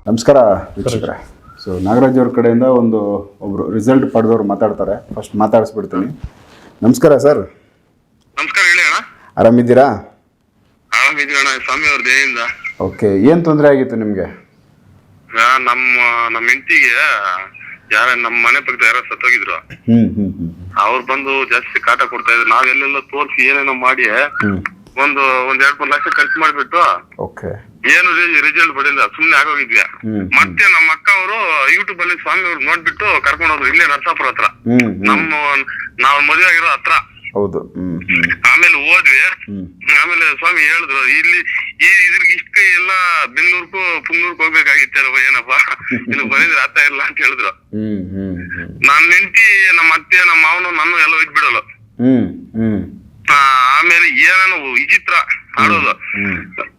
ನಮಸ್ಕಾರ ವೀಕ್ಷಕರೇ. ಸೊ ನಾಗರಾಜ್ ಅವ್ರ ಕಡೆಯಿಂದ ಒಬ್ರು ರಿಸಲ್ಟ್ ಪಡೆದವ್ರು ಮಾತಾಡ್ತಾರೆ. ಫಸ್ಟ್ ಮಾತಾಡಿಸ್ಬಿಡ್ತೀನಿ. ನಮಸ್ಕಾರ ಸರ್. ನಮಸ್ಕಾರ, ಹೇಳಿ ಅಣ್ಣ. ಆರಾಮಿದ್ದೀರಾ? ಆರಾಮಿದ್ದೀವಿ ಅಣ್ಣ, ಸ್ವಾಮಿ ಅವ್ರ ದಯೆಯಿಂದ. ಓಕೆ, ಏನು ತೊಂದರೆ ಆಗಿತ್ತು ನಿಮಗೆ? ನಮ್ಮ ಹೆಂಡತಿಗೆ ನಮ್ಮ ಮನೆ ಪಕ್ಕದ ಯಾರೋ ಸತ್ತೋಗಿದ್ರು. ಅವ್ರು ಬಂದು ಜಾಸ್ತಿ ಕಾಟ ಕೊಡ್ತಾ ಇದ್ರು. ನಾವೆಲ್ಲೆಲ್ಲ ತೋರಿಸಿ ಏನೇನೋ ಮಾಡಿ ಒಂದ್ 2-3 ಲಕ್ಷ ಖರ್ಚು ಮಾಡ್ಬಿಟ್ಟು ಏನು ರಿಸಲ್ಟ್ ಬರಲಿಲ್ಲ, ಸುಮ್ನೆ ಆಗೋಗಿದ್ವಿ. ಮತ್ತೆ ನಮ್ಮ ಅಕ್ಕ ಅವರು ಯೂಟ್ಯೂಬ್ ಅಲ್ಲಿ ಸ್ವಾಮಿ ಅವ್ರು ನೋಡ್ಬಿಟ್ಟು ಕರ್ಕೊಂಡು ಹೋದ್ರು, ಇಲ್ಲೇ ನರಸಾಪುರ ಹತ್ರ, ನಾವು ಮದುವೆ ಆಗಿರೋ ಹತ್ರ. ಹೌದು. ಆಮೇಲೆ ಹೋದ್ವಿ. ಆಮೇಲೆ ಸ್ವಾಮಿ ಹೇಳಿದ್ರು, ಇಲ್ಲಿ ಇದ್ರಿಗೆ ಇಷ್ಟ ಎಲ್ಲ ಬೆಂಗಳೂರ್ಗೂ ಪುಂಗ್ಳೂರ್ಗ್ ಹೋಗ್ಬೇಕಾಗಿತ್ತು, ಏನಪ್ಪಾ ಇನ್ನು ಬಂದಿದ್ರೆ ಆತ ಇಲ್ಲ ಅಂತ ಹೇಳಿದ್ರು. ನನ್ನ ಹೆಂಡತಿ, ನಮ್ಮ ಅತ್ತೆ, ನಮ್ಮ ಮಾವನು, ನನ್ನ ಎಲ್ಲ ಇದ್ ಬಿಡೋಲ್ಲ. ಆಮೇಲೆ ಏನೇನೋ ವಿಚಿತ್ರ ಆಡೋದು.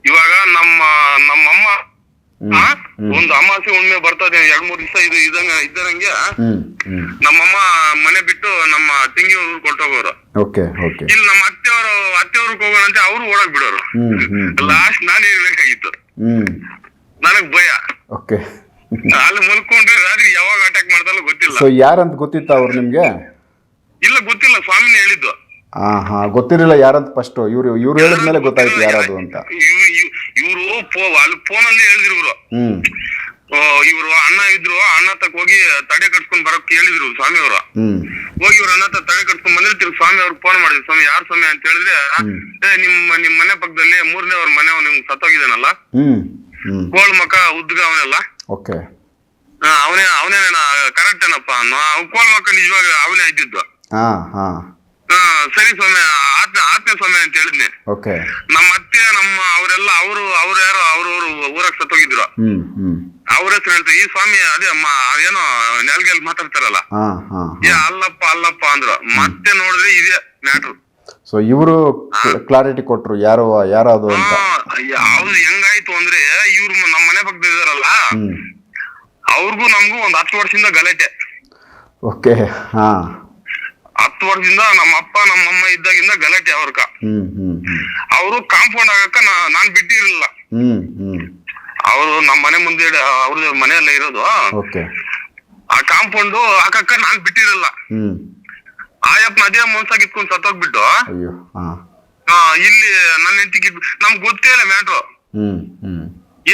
ಇವಾಗ ನಮ್ಮಮ್ಮ ಒಂದು ಅಮಾವಾಸ್ಯೆ ಹುಣ್ಣಿಮೆ ಬರ್ತದೆ, 2-3 ದಿವಸ ಇದ್ದಂಗೆ ನಮ್ಮಮ್ಮ ಮನೆ ಬಿಟ್ಟು ನಮ್ಮ ತಂಗಿ ಊರ್ ಕೊಟ್ಟೋಗೋರು. ಇಲ್ಲಿ ನಮ್ಮ ಅತ್ತೆಯವ್ರಿಗೆ ಹೋಗೋಣ ಅಂತ ಅವ್ರು ಓಡಕ್ ಬಿಡೋರು. ಲಾಸ್ಟ್ ನಾನೇ ಇರ್ಬೇಕಾಗಿತ್ತು. ನನಗ್ ಭಯ. ಅಲ್ಲಿ ಮಲ್ಕೊಂಡ್ರೆ ರಾತ್ರಿ ಯಾವಾಗ ಅಟ್ಯಾಕ್ ಮಾಡ್ದಲ್ಲ ಗೊತ್ತಿಲ್ಲ. ಯಾರಂತ ಗೊತ್ತಿತ್ತ ಅವ್ರು ನಿಮ್ಗೆ? ಇಲ್ಲ, ಗೊತ್ತಿಲ್ಲ, ಸ್ವಾಮಿನೇ ಹೇಳಿದ್ದು. ಗೊತ್ತಿರಲಿಲ್ಲ ಯಾರಂತ ಫಸ್ಟ್? ಇವ್ರು ಹೇಳಿದ್ಮೇಲೆ ಗೊತ್ತಾಯ್ತು ಯಾರದು ಅಂತ. ಇವ್ರು ಅಲ್ಲಿ ಫೋನಲ್ಲಿ ಹೇಳಿದ್ರು. ಇವ್ರು ಅಣ್ಣ ಇದ್ರು, ಅಣ್ಣ ತಕ್ಕ ಹೋಗಿ ತಡೆ ಕಟ್ಸ್ಕೊಂಡ್ ಬರಕ್ ಹೇಳಿದ್ರು ಸ್ವಾಮಿ ಅವರು. ಹೋಗಿ ಇವ್ರ ಅಣ್ಣ ತಡೆ ಕಟ್ಸ್ಕೊಂಡ್ ಬಂದ್ರೆ ಸ್ವಾಮಿ ಅವ್ರಿಗೆ ಫೋನ್ ಮಾಡಿದ್ರು. ಸ್ವಾಮಿ ಯಾರು ಸ್ವಾಮಿ ಅಂತ ಹೇಳಿದ್ರೆ, ನಿಮ್ ಮನೆ ಪಕ್ಕದಲ್ಲಿ 3ನೇ ಅವ್ರ ಮನೆ ನಿಮ್ಗೆ ಸತ್ತೋಗಿದಾನಲ್ಲ, ಕೋಳ್ ಮಕ ಉದ್ಗ ಅವನೆಲ್ಲ, ಅವನೇ ಕರೆಕ್ಟ್ ಏನಪ್ಪ, ಕೋಳ್ ಮಕ್ಕ ನಿಜವಾಗ ಅವನೇ ಇದ್ದಿದ್ದು. ಸರಿ ಸ್ವಾಮಿ, ಆತ್ಮೆ ಸ್ವಾಮಿ ಅಂತ ಹೇಳಿದ್ನಿ. ನಮ್ಮ ಅತ್ತೆ ಅವರೆಲ್ಲ ಅವ್ರು ಯಾರೋ ಅವ್ರವ್ರು ಊರಾಗ ಸತ್ತೋಗಿದ್ರು. ಅವ್ರ ಹೆಸರು ಹೇಳ್ತಾರೆ, ಈ ಸ್ವಾಮಿ ಅದೇ ಅದೇನೋ ನೆಲ್ಗೆಲ್ ಮಾತಾಡ್ತಾರಲ್ಲ, ಅಲ್ಲಪ್ಪ ಅಂದ್ರು. ಮತ್ತೆ ನೋಡಿದ್ರೆ ಇದೇ ಮ್ಯಾಟ್ರು. ಸೊ ಇವರು ಕ್ಲಾರಿಟಿ ಕೊಟ್ರು ಯಾರು ಅಂತ. ಯಾವ್ದು ಹೆಂಗಾಯ್ತು ಅಂದ್ರೆ, ಇವ್ರು ನಮ್ಮ ಮನೆ ಪಕ್ಕದ ಇದಾರಲ್ಲ, ಅವ್ರಿಗೂ ನಮ್ಗೂ 10 ವರ್ಷದಿಂದ ಗಲಾಟೆ. 10 ವರ್ಷದಿಂದ ನಮ್ಮ ಅಪ್ಪ ನಮ್ಮಮ್ಮ ಇದ್ದಾಗಿಂದ ಗಲಾಟೆ ಅವ್ರಕ. ಅವರು ಕಾಂಪೌಂಡ್ ಆಗಕ್ಕ ನಾನ್ ಬಿಟ್ಟಿರ್ಲಿಲ್ಲ. ಅವರು ನಮ್ಮ ಮನೆ ಮುಂದೆ ಅವ್ರ ಮನೆಯಲ್ಲ ಇರೋದು. ಆ ಕಾಂಪೌಂಡ್ ಹಾಕಕ್ಕ ನಾನ್ ಬಿಟ್ಟಿರಲಿಲ್ಲ. ಆಯಪ್ಪನ ಅದೇ ಮನ್ಸಾಗ ಇತ್ಕೊಂಡ್ ಸತ್ತೋಗ್ಬಿಟ್ಟು ಇಲ್ಲಿ ನನ್ನ ಹೆಂಡತಿಗೆ ನಮ್ಗೆ ಗೊತ್ತೇ ಇಲ್ಲ ಮ್ಯಾಟ್ರು.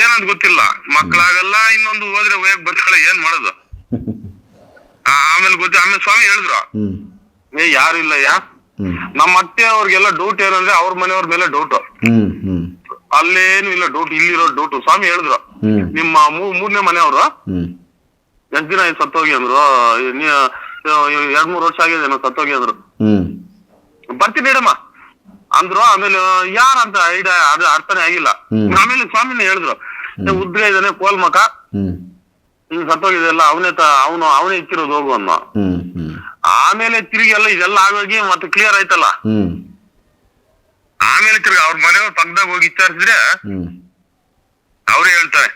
ಏನಂತ ಗೊತ್ತಿಲ್ಲ. ಮಕ್ಕಳಾಗಲ್ಲ, ಇನ್ನೊಂದು ಹೋದ್ರೆ ಹೋಗಕ್ ಬರ್ತಾಳೆ, ಏನ್ ಮಾಡೋದು? ಆಮೇಲೆ ಸ್ವಾಮಿ ಹೇಳಿದ್ರು, ಯಾರು ಇಲ್ಲ. ನಮ್ಮ ಅತ್ತೆ ಅವ್ರಿಗೆಲ್ಲ ಡೌಟ್ ಏನಂದ್ರೆ ಅವ್ರ ಮನೆಯವ್ರ ಮೇಲೆ ಡೌಟ್, ಅಲ್ಲೇನು ಇಲ್ಲ ಡೌಟ್, ಇಲ್ಲಿರೋ ಡೌಟ್. ಸ್ವಾಮಿ ಹೇಳಿದ್ರು, ನಿಮ್ಮ 3ನೇ ಮನೆಯವರು ಎಷ್ಟು ದಿನ ಸತ್ತೋಗಿ ಅಂದ್ರು. 2-3 ವರ್ಷ ಆಗಿದೇನೋ ಸತ್ತೋಗಿ ಅಂದ್ರು. ಬರ್ತೀನಿ ಇಡಮ್ಮ ಅಂದ್ರು. ಆಮೇಲೆ ಯಾರಂತ ಐಡಿಯಾ ಅದು ಅರ್ಥನೇ ಆಗಿಲ್ಲ. ಆಮೇಲೆ ಸ್ವಾಮಿನ ಹೇಳಿದ್ರು, ಉದ್ಗ ಇದಾನೆ, ಕೋಲ್ ಮಕ ಸತ್ತೋಗಿದೆಲ್ಲ, ಅವನೇ ಇಕ್ಕಿರೋದು ಹೋಗು ಅನ್ನೋ. ಆಮೇಲೆ ತಿರುಗಿ ಎಲ್ಲ ಇದೆಲ್ಲ ಆಗೋಗಿ ಮತ್ತೆ ಕ್ಲಿಯರ್ ಆಯ್ತಲ್ಲ. ಆಮೇಲೆ ತಿರ್ಗಿ ಅವ್ರ ಮನೆಯವ್ರ ಪಕ್ಕದಾಗ ಹೋಗಿ ವಿಚಾರಿಸಿದ್ರೆ ಅವ್ರೇ ಹೇಳ್ತಾರೆ,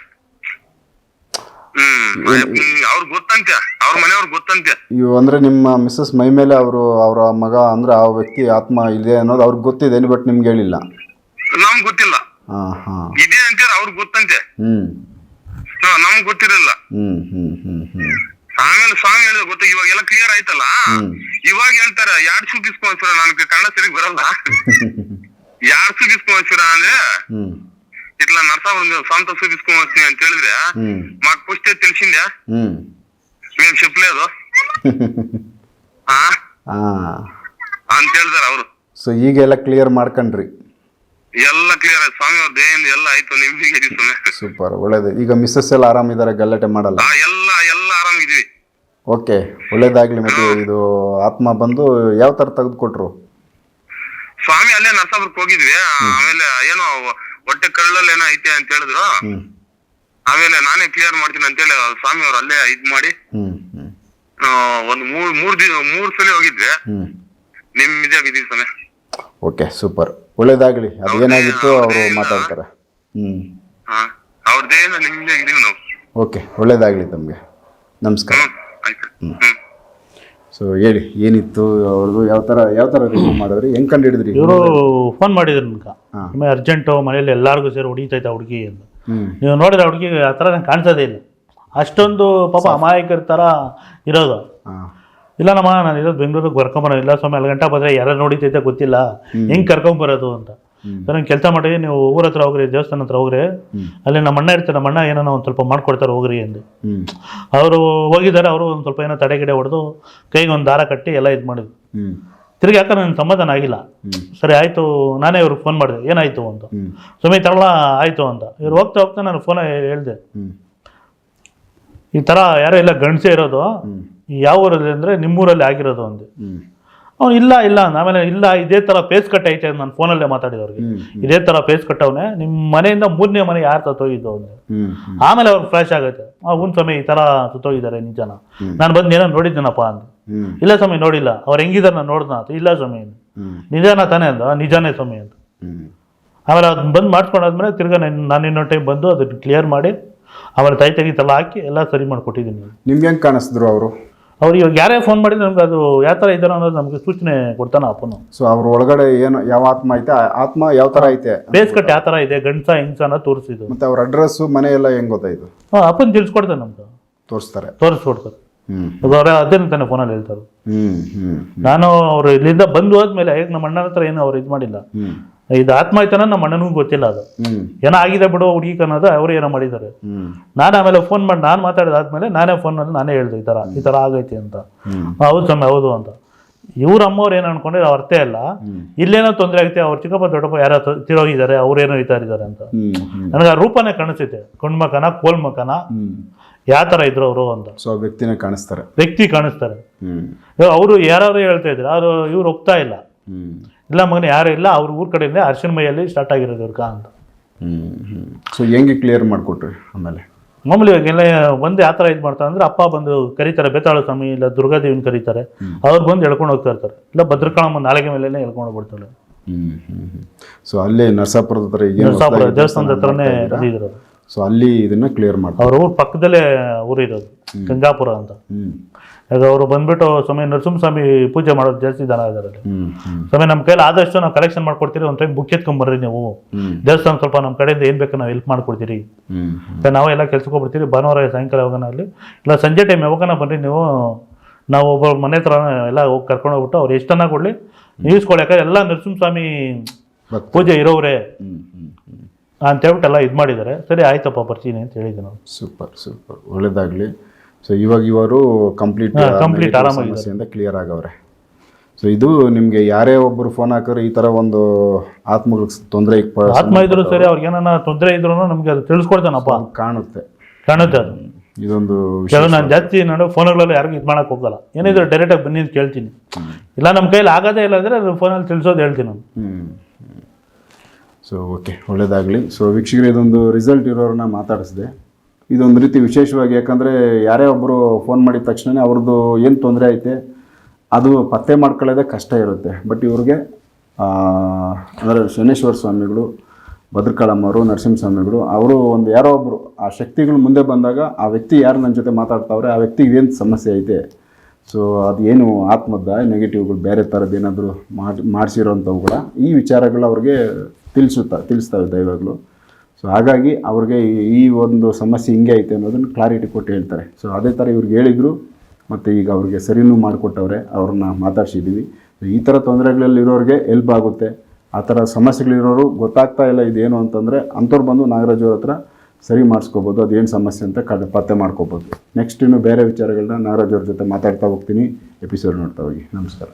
ಅವ್ರಿಗೆ ಗೊತ್ತಂತೆ, ಅವ್ರ ಮನೆಯವ್ರಿಗೆ ಗೊತ್ತಂತೆ. ಅಂದ್ರೆ ನಿಮ್ಮ ಮಿಸ್ಸಸ್ ಮೈ ಮೇಲೆ ಅವರ ಮಗ ಅಂದ್ರೆ ಆ ವ್ಯಕ್ತಿ ಆತ್ಮ ಇದೆ ಅನ್ನೋದು ಅವ್ರಿಗೆ ಗೊತ್ತಿದೆ, ಬಟ್ ನಿಮ್ಗೆ ಹೇಳಿಲ್ಲ. ನಮ್ಗೆ ಗೊತ್ತಿಲ್ಲ ಇದೆ ಅಂತ ಅವ್ರಿಗೆ ಗೊತ್ತಂತೆ, ನಮ್ಗೆ ಗೊತ್ತಿರಲ್ಲ. ಆಮೇಲೆ ಸ್ವಾಮಿ ಹೇಳಿದ್ರೆ ಗೊತ್ತ, ಇವಾಗ ಎಲ್ಲ ಕ್ಲಿಯರ್ ಆಯ್ತಲ್ಲ. ಇವಾಗ ಹೇಳ್ತಾರೆ, ಯಾರು ಸೂಚಿಸ್ಕೊಂಡ್ಸಿರ, ನನ್ಗೆ ಕನ್ನಡ ಸರಿಗ್ ಬರಲ್ಲ. ಯಾರು ಸೂಚಿಸ್ಕೊಂಡ್ಸಿರ ಅಂದ್ರೆ ಇಟ್లా నర్సాపురం సొంత చూపించుకొని వచ్చినాయి అని తెలిದ್ರೆ మాకు పుష్టి తెలిసిందే, మేము చెప్పలేదు ಅಂತ ಹೇಳ್ತಾರೆ ಅವರು. ಸೊ ಈಗೆಲ್ಲ ಕ್ಲಿಯರ್ ಮಾಡ್ಕೊಂಡ್ರಿ? ಎಲ್ಲ ಕ್ಲಿಯರ್ ಆಯ್ತು ಸ್ವಾಮಿ ಅವ್ರ ದಯೆಯಿಂದ ಎಲ್ಲ ಆಯ್ತು. ನಿಮ್ಗೆ ಸೂಪರ್, ಒಳ್ಳೇದು. ಈಗ ಮಿಸ್ಸಸ್ ಎಲ್ಲ ಆರಾಮಿದ್ದಾರೆ, ಗಲಾಟೆ ಮಾಡಲ್ಲ? ಎಲ್ಲ ಆರಾಮಿದೀವಿ. ಓಕೆ, ಒಳ್ಳೇದಾಗ್ಲಿ. ಮತ್ತೆ ಇದು ಆತ್ಮ ಬಂದು ಯಾವ ತರ ತೆಗೆದುಕೊಟ್ರು? ಸ್ವಾಮಿ ಅಲ್ಲೇ ನರಸಾಪುರಕ್ಕೆ ಹೋಗಿದ್ವಿ. ಆಮೇಲೆ ಏನೋ ಹೊಟ್ಟೆ ಕಳ್ಳಲ್ಲಿ ಏನೋ ಐತೆ ಅಂತ ಹೇಳಿದ್ರು. ಆಮೇಲೆ ನಾನೇ ಕ್ಲಿಯರ್ ಮಾಡ್ತೀನಿ ಅಂತೇಳಿ ಸ್ವಾಮಿ ಅವ್ರು ಅಲ್ಲೇ ಇದ್ ಮಾಡಿ ಒಂದು 3 ಸಲ ಹೋಗಿದ್ವಿ. ನಿಮ್ಮಿದಾಗಿದ್ದೀವಿ ಸ್ವಾಮಿ. ಓಕೆ, ಸೂಪರ್, ಒಳ್ಳೇದಾಗ್ಲಿ. ಅದೇನಾಗಿತ್ತು ಅವರು ಮಾತಾಡ್ತಾರೆ. ಅವ್ರದ್ದೇನ ನಿಮ್ಮಿದಾಗಿದ್ದೀವಿ ನಾವು. ಓಕೆ, ಒಳ್ಳೇದಾಗ್ಲಿ ತಮ್ಗೆ. ನಮಸ್ಕಾರ. ಸೊ ಹೇಳಿ, ಏನಿತ್ತು ಅವ್ರದ್ದು? ಯಾವ ಥರ ರಿಮೂವ್ ಮಾಡಿದ್ರಿ? ಹೆಂಗೆ ಕಂಡು ಹಿಡಿದ್ರಿ? ಇವರು ಫೋನ್ ಮಾಡಿದ್ರು ನನಗೆ, ಅರ್ಜೆಂಟು ಮನೇಲಿ ಎಲ್ಲರಿಗೂ ಸೇರಿ ಹೊಡಿತೈತೆ ಹುಡುಗಿ ಅಂತ. ನೀವು ನೋಡಿದ್ರೆ ಹುಡುಗಿ ಆ ಥರ ನಂಗೆ ಕಾಣಿಸೋದೇ ಇಲ್ಲ, ಅಷ್ಟೊಂದು ಪಾಪ ಅಮಾಯಕರ ಥರ ಇರೋದು. ಇಲ್ಲ ನಮ್ಮ ನಾನು ಇರೋದು ಬೆಂಗಳೂರಿಗೆ ಕರ್ಕೊಂಬರೋ, ಇಲ್ಲ ಸ್ವಾಮಿ 4 ಗಂಟೆ ಬಂದರೆ ಯಾರು ನೋಡಿತೈತೆ ಗೊತ್ತಿಲ್ಲ, ಹೆಂಗೆ ಕರ್ಕೊಂಬರೋದು ಅಂತ. ಸರ್ ನಂಗೆ ಕೆಲಸ ಮಾಡಿ ನೀವು ಊರ ಹತ್ರ ಹೋಗ್ರಿ, ದೇವಸ್ಥಾನ ಹತ್ರ ಹೋಗ್ರಿ, ಅಲ್ಲಿ ನಮ್ಮ ಅಣ್ಣ ಇರ್ತಾರೆ, ನಮ್ಮ ಅಣ್ಣ ಏನೋ ಒಂದು ಸ್ವಲ್ಪ ಮಾಡ್ಕೊಡ್ತಾರೆ ಹೋಗ್ರಿ ಎಂದು. ಅವರು ಹೋಗಿದ್ದಾರೆ, ಅವರು ಒಂದು ಸ್ವಲ್ಪ ಏನೋ ತಡೆಗಿಡೆ ಹೊಡೆದು ಕೈಗೆ ಒಂದು ದಾರ ಕಟ್ಟಿ ಎಲ್ಲ ಇದು ಮಾಡಿದ್ರು. ತಿರುಗಿ ಯಾಕಂದ್ರೆ ನನ್ನ ಸಮಾಧಾನ ಆಗಿಲ್ಲ. ಸರಿ ಆಯಿತು, ನಾನೇ ಇವ್ರಿಗೆ ಫೋನ್ ಮಾಡಿದೆ, ಏನಾಯಿತು ಅಂತ. ಸ್ವಾಮಿ ತರಳ ಆಯಿತು ಅಂತ. ಇವ್ರು ಹೋಗ್ತಾ ಹೋಗ್ತಾ ನಾನು ಫೋನ್ ಹೇಳಿದೆ, ಈ ಥರ ಯಾರೋ ಇಲ್ಲ ಗಂಡಸೇ ಇರೋದು, ಯಾವ ಊರಲ್ಲಿ ಅಂದರೆ ನಿಮ್ಮೂರಲ್ಲಿ ಆಗಿರೋದು ಅಂದೆ. ಅವ್ನು ಇಲ್ಲ ಇಲ್ಲ, ಆಮೇಲೆ ಇಲ್ಲ ಇದೇ ಥರ ಫೇಸ್ ಕಟ್ ಐತೆ ನಾನು ಫೋನಲ್ಲೇ ಮಾತಾಡಿದವ್ರಿಗೆ, ಇದೇ ಥರ ಫೇಸ್ ಕಟ್ಟವನೆ, ನಿಮ್ಮ ಮನೆಯಿಂದ 3ನೇ ಮನೆ ಯಾರು ಸತ್ತೋಗಿದ್ದು ಅಂದೆ. ಆಮೇಲೆ ಅವ್ರಿಗೆ ಫ್ಲಾಶ್ ಆಗೈತೆ, ಒಂದು ಸ್ವಾಮಿ ಈ ಥರ ಸತ್ತೋಗಿದ್ದಾರೆ ನಿಜನ, ನಾನು ಬಂದು ಏನೋ ನೋಡಿದ್ದೀನಪ್ಪ ಅಂದೆ. ಇಲ್ಲ ಸ್ವಾಮಿ ನೋಡಿಲ್ಲ, ಅವ್ರು ಹೆಂಗಿದ್ದಾರೆ ನಾನು ನೋಡ್ದ ಅಂತ. ಇಲ್ಲ ಸ್ವಾಮಿ ನಿಜಾನ ತಾನೇ ಅಂದ. ನಿಜಾನೇ ಸ್ವಾಮಿ ಅಂತ. ಆಮೇಲೆ ಅದನ್ನ ಬಂದು ಮಾಡಿಸ್ಕೊಂಡಾದ್ಮೇಲೆ ತಿರ್ಗಾ ನಾನು ಇನ್ನೊಂದು ಟೈಮ್ ಬಂದು ಅದನ್ನ ಕ್ಲಿಯರ್ ಮಾಡಿ ಆಮೇಲೆ ತೆಗಿತೆಲ್ಲ ಹಾಕಿ ಎಲ್ಲ ಸರಿ ಮಾಡಿಕೊಟ್ಟಿದ್ದೀನಿ. ನಿಮ್ಗೆ ಹೆಂಗೆ ಕಾಣಿಸಿದ್ರು ಅವರು? ಅವ್ರು ಇವಾಗ ಯಾರೇ ಫೋನ್ ಮಾಡಿದ್ರೆ ನಮ್ಗೆ ಅದು ಯಾವ ಥರ ಇದ್ದಾರೋ ಅನ್ನೋದು ನಮಗೆ ಸೂಚನೆ ಕೊಡ್ತಾನೆ ಅಪ್ಪನು. ಸೊ ಅವ್ರ ಒಳಗಡೆ ಏನು ಯಾವ ಆತ್ಮ ಐತೆ, ಆತ್ಮ ಯಾವ ಥರ ಐತೆ, ಬೇಸ್ ಕಟ್ ಯಾವ ಥರ ಇದೆ, ಗಂಡಸ ಹಿಂಸನ ತೋರಿಸಿದ್ದು. ಮತ್ತೆ ಅವ್ರ ಅಡ್ರೆಸ್ಸು ಮನೆ ಎಲ್ಲ ಹೆಂಗೆ ಗೊತ್ತಾಯ್ತು? ಅಪ್ಪನ ತಿಳಿಸ್ಕೊಡ್ತಾನೆ, ನಮ್ಗೆ ತೋರಿಸ್ಕೊಡ್ತಾರೆ. ಅವ್ರ ಅದೇನು ತಾನೆ ಫೋನಲ್ಲಿ ಹೇಳ್ತಾರೆ. ನಾನು ಅವ್ರು ಇಲ್ಲಿಂದ ಬಂದು ಹೋದ್ಮೇಲೆ ನಮ್ಮ ಅಣ್ಣನ ಹತ್ರ ಏನು ಅವ್ರು ಇದು ಮಾಡಿಲ್ಲ. ಇದು ಆತ್ಮ ಆಯ್ತಾನ ನಮ್ಮ ಅಣ್ಣನಿಗೂ ಗೊತ್ತಿಲ್ಲ, ಅದು ಏನೋ ಆಗಿದೆ ಬಿಡು ಹುಡುಗಿ ಅನ್ನೋದು ಅವ್ರು ಏನೋ ಮಾಡಿದ್ದಾರೆ. ನಾನು ಆಮೇಲೆ ಫೋನ್ ಮಾಡಿ ನಾನು ಮಾತಾಡಿದಾದ್ಮೇಲೆ ನಾನೇ ಫೋನಲ್ಲಿ ನಾನೇ ಹೇಳ್ದೆ ಈ ಥರ ಆಗೈತಿ ಅಂತ. ಹೌದು ಸ್ವಾಮಿ ಹೌದು ಅಂತ. ಇವ್ರ ಅಮ್ಮವ್ರು ಏನು ಅನ್ಕೊಂಡ್ರೆ ಅವ್ರ ಅರ್ಥ ಇಲ್ಲ, ಇಲ್ಲೇನೋ ತೊಂದರೆ ಆಗುತ್ತೆ, ಅವ್ರ ಚಿಕ್ಕಪ್ಪ ದೊಡ್ಡಪ್ಪ ಯಾರೋ ತಿರೋಗಿದ್ದಾರೆ, ಅವ್ರೇನೋ ಇದ್ದಾರೆ ಅಂತ. ನನಗೆ ಆ ರೂಪನೇ ಕಾಣಿಸುತ್ತೆ, ಕಣ್ಮಕನ ಕೋಲ್ಮಕನ ಯಾವ ಥರ ಇದ್ರು ಅವರು ಅಂತ. ಸೊ ವ್ಯಕ್ತಿನೇ ಕಾಣಿಸ್ತಾರೆ, ವ್ಯಕ್ತಿ ಕಾಣಿಸ್ತಾರೆ. ಅವರು ಯಾರು ಹೇಳ್ತಾ ಇದ್ರು, ಅದು ಇವ್ರು ಒಪ್ತಾ ಇಲ್ಲ. ಇಲ್ಲ ಮಗನ ಯಾರು ಇಲ್ಲ, ಅವ್ರ ಊರ್ ಕಡೆಯಿಂದ ಅರ್ಶಿನ ಮೈಯಲ್ಲಿ ಸ್ಟಾರ್ಟ್ ಆಗಿರೋದು ಇವ್ರಕ ಅಂತ. ಸೊ ಹೆಂಗೆ ಕ್ಲಿಯರ್ ಮಾಡಿಕೊಟ್ರಿ ಆಮೇಲೆ? ಮಾಮೂಲಿ ಇವಾಗೆಲ್ಲ ಬಂದು ಯಾವ ಥರ ಇದು ಮಾಡ್ತಾರೆ ಅಂದರೆ, ಅಪ್ಪ ಬಂದು ಕರೀತಾರೆ, ಬೇತಾಳ ಸ್ವಾಮಿ ಇಲ್ಲ ದುರ್ಗಾದೇವಿನ ಕರೀತಾರೆ, ಅವ್ರು ಬಂದು ಎಳ್ಕೊಂಡು ಹೋಗ್ತಾ ಇರ್ತಾರೆ. ಇಲ್ಲ ಭದ್ರಕಾಳಮ್ಮ ನಾಳೆಗೆ ಮೇಲೆ ಎಳ್ಕೊಂಡು ಹೋಗ್ಬಿಡ್ತಾಳೆ. ಸೊ ಅಲ್ಲಿ ನರಸಾಪುರದ ಹತ್ರ ದೇವಸ್ಥಾನದ ಹತ್ರನೇ ಬಂದಿದ್ರು. ಸೊ ಅಲ್ಲಿ ಇದನ್ನ ಕ್ಲಿಯರ್ ಮಾಡ್ತಾರೆ. ಅವ್ರ ಊರು ಪಕ್ಕದಲ್ಲೇ ಊರು ಇರೋದು, ಗಂಗಾಪುರ ಅಂತ. ಈಗ ಅವರು ಬಂದ್ಬಿಟ್ಟು ಸ್ವಾಮಿ ನರಸಿಂಹಸ್ವಾಮಿ ಪೂಜೆ ಮಾಡೋದು ಜಾಸ್ತಿ ಜನ ಇದ್ದಾರೆ. ಸ್ವಾಮಿ ನಮ್ಮ ಕೈಲಿ ಆದಷ್ಟು ನಾವು ಕಲೆಕ್ಷನ್ ಮಾಡ್ಕೊಡ್ತೀರಿ, ಒಂದು ಟೈಮ್ ಬುಕ್ ಎತ್ಕೊಂಡ್ಬರ್ರಿ ನೀವು, ದೇವಸ್ಥಾನ ಸ್ವಲ್ಪ ನಮ್ಮ ಕಡೆಯಿಂದ ಏನು ಬೇಕು ನಾವು ಹೆಲ್ಪ್ ಮಾಡ್ಕೊಡ್ತೀರಿ. ನಾವು ಎಲ್ಲ ಕೆಲ್ಸಕ್ಕೆ ಹೋಗ್ಬಿಡ್ತೀರಿ, ಭಾನುವಾರ ಸಾಯಂಕಾಲ ಯಾವಾಗನ ಅಲ್ಲಿ ಇಲ್ಲ ಸಂಜೆ ಟೈಮ್ ಯಾವಾಗನ ಬನ್ರಿ ನೀವು, ನಾವು ಒಬ್ಬ ಮನೆ ಹತ್ರ ಎಲ್ಲ ಹೋಗಿ ಕರ್ಕೊಂಡು ಹೋಗ್ಬಿಟ್ಟು ಅವ್ರು ಎಷ್ಟನ್ನ ಕೊಡಲಿ ನೀವಿಸ್ಕೊಳ್ಳಿ, ಯಾಕಂದ್ರೆ ಎಲ್ಲ ನರಸಿಂಹಸ್ವಾಮಿ ಪೂಜೆ ಇರೋವ್ರೆ ಅಂತ ಹೇಳ್ಬಿಟ್ಟು ಎಲ್ಲ ಇದು ಮಾಡಿದ್ದಾರೆ. ಸರಿ ಆಯ್ತಪ್ಪ ಬರ್ತೀನಿ ಅಂತ ಹೇಳಿದ್ದೆ ನಾವು. ಸೂಪರ್ ಸೂಪರ್, ಒಳ್ಳೇದಾಗಲಿ. ಸೊ ಇವಾಗ ಇವರು ಕಂಪ್ಲೀಟ್ ಸಮಸ್ಯೆಯಿಂದ ಕ್ಲಿಯರ್ ಆಗವ್ರೆ. ಸೊ ಇದು ನಿಮಗೆ ಯಾರೇ ಒಬ್ಬರು ಫೋನ್ ಹಾಕಿದ್ರೆ ಈ ಥರ ಒಂದು ಆತ್ಮಗಳಿಗೆ ತೊಂದರೆ ಆತ್ಮ ಇದ್ರು ಸರಿ, ಅವ್ರಿಗೆ ಏನಾರ ತೊಂದರೆ ಇದ್ರು ನಮಗೆ ಅದು ತಿಳಿಸ್ಕೊಡ್ತಾನಪ್ಪ, ಕಾಣುತ್ತೆ ಅದು. ಇದೊಂದು ನಾನು ಜಾಸ್ತಿ ನಾನು ಫೋನ್ಗಳಲ್ಲಿ ಯಾರಿಗೂ ಇದು ಮಾಡೋಕೆ ಹೋಗಲ್ಲ, ಏನಿದ್ರು ಡೈರೆಕ್ಟಾಗಿ ಬನ್ನಿ ಅಂತ ಕೇಳ್ತೀನಿ. ಇಲ್ಲ ನಮ್ಮ ಕೈಯಲ್ಲಿ ಆಗೋದೇ ಇಲ್ಲ ಅಂದರೆ ಅದು ಫೋನಲ್ಲಿ ತಿಳಿಸೋದು ಹೇಳ್ತೀನಿ ನಾನು. ಸೊ ಓಕೆ, ಒಳ್ಳೇದಾಗಲಿ. ಸೊ ವೀಕ್ಷಕರು, ಇದೊಂದು ರಿಸಲ್ಟ್ ಇರೋರನ್ನ ಮಾತಾಡಿಸಿದೆ. ಇದೊಂದು ರೀತಿ ವಿಶೇಷವಾಗಿ, ಯಾಕಂದರೆ ಯಾರೇ ಒಬ್ಬರು ಫೋನ್ ಮಾಡಿದ ತಕ್ಷಣ ಅವ್ರದ್ದು ಏನು ತೊಂದರೆ ಐತೆ ಅದು ಪತ್ತೆ ಮಾಡ್ಕೊಳ್ಳೋದೇ ಕಷ್ಟ ಇರುತ್ತೆ. ಬಟ್ ಇವ್ರಿಗೆ ಅಂದರೆ ಶನೇಶ್ವರ ಸ್ವಾಮಿಗಳು, ಭದ್ರಕಾಳಮ್ಮವರು, ನರಸಿಂಹಸ್ವಾಮಿಗಳು ಅವರು ಒಂದು ಯಾರೋ ಒಬ್ಬರು ಆ ಶಕ್ತಿಗಳು ಮುಂದೆ ಬಂದಾಗ ಆ ವ್ಯಕ್ತಿ ಯಾರು ನನ್ನ ಜೊತೆ ಮಾತಾಡ್ತಾವ್ರೆ ಆ ವ್ಯಕ್ತಿಗೆ ಏನು ಸಮಸ್ಯೆ ಐತೆ, ಸೊ ಅದು ಏನು ಆತ್ಮದ ನೆಗೆಟಿವ್ಗಳು ಬೇರೆ ಥರದ್ದು ಏನಾದರೂ ಮಾಡಿಸಿರೋಂಥವುಗಳ ಈ ವಿಚಾರಗಳು ಅವ್ರಿಗೆ ತಿಳಿಸ್ತವೆ ದೈವಗಳು. ಸೊ ಹಾಗಾಗಿ ಅವ್ರಿಗೆ ಈ ಒಂದು ಸಮಸ್ಯೆ ಹಿಂಗೆ ಐತೆ ಅನ್ನೋದನ್ನು ಕ್ಲಾರಿಟಿ ಕೊಟ್ಟು ಹೇಳ್ತಾರೆ. ಸೊ ಅದೇ ಥರ ಇವ್ರಿಗೆ ಹೇಳಿದರು, ಮತ್ತು ಈಗ ಅವ್ರಿಗೆ ಸರಿನೂ ಮಾಡಿಕೊಟ್ಟವ್ರೆ, ಅವ್ರನ್ನ ಮಾತಾಡ್ಸಿದ್ದೀವಿ. ಈ ಥರ ತೊಂದರೆಗಳಲ್ಲಿರೋರಿಗೆ ಹೆಲ್ಪ್ ಆಗುತ್ತೆ. ಆ ಥರ ಸಮಸ್ಯೆಗಳಿರೋರು ಗೊತ್ತಾಗ್ತಾ ಇಲ್ಲ ಇದೇನು ಅಂತಂದರೆ ಅಂಥವ್ರು ಬಂದು ನಾಗರಾಜ್ ಅವ್ರ ಹತ್ರ ಸರಿ ಮಾಡಿಸ್ಕೋಬೋದು, ಅದೇನು ಸಮಸ್ಯೆ ಅಂತ ಪತ್ತೆ ಮಾಡ್ಕೋಬೋದು. ನೆಕ್ಸ್ಟ್ ಇನ್ನೂ ಬೇರೆ ವಿಚಾರಗಳನ್ನ ನಾಗರಾಜ್ ಅವ್ರ ಜೊತೆ ಮಾತಾಡ್ತಾ ಹೋಗ್ತೀನಿ, ಎಪಿಸೋಡ್ ನೋಡ್ತಾ ಹೋಗಿ. ನಮಸ್ಕಾರ.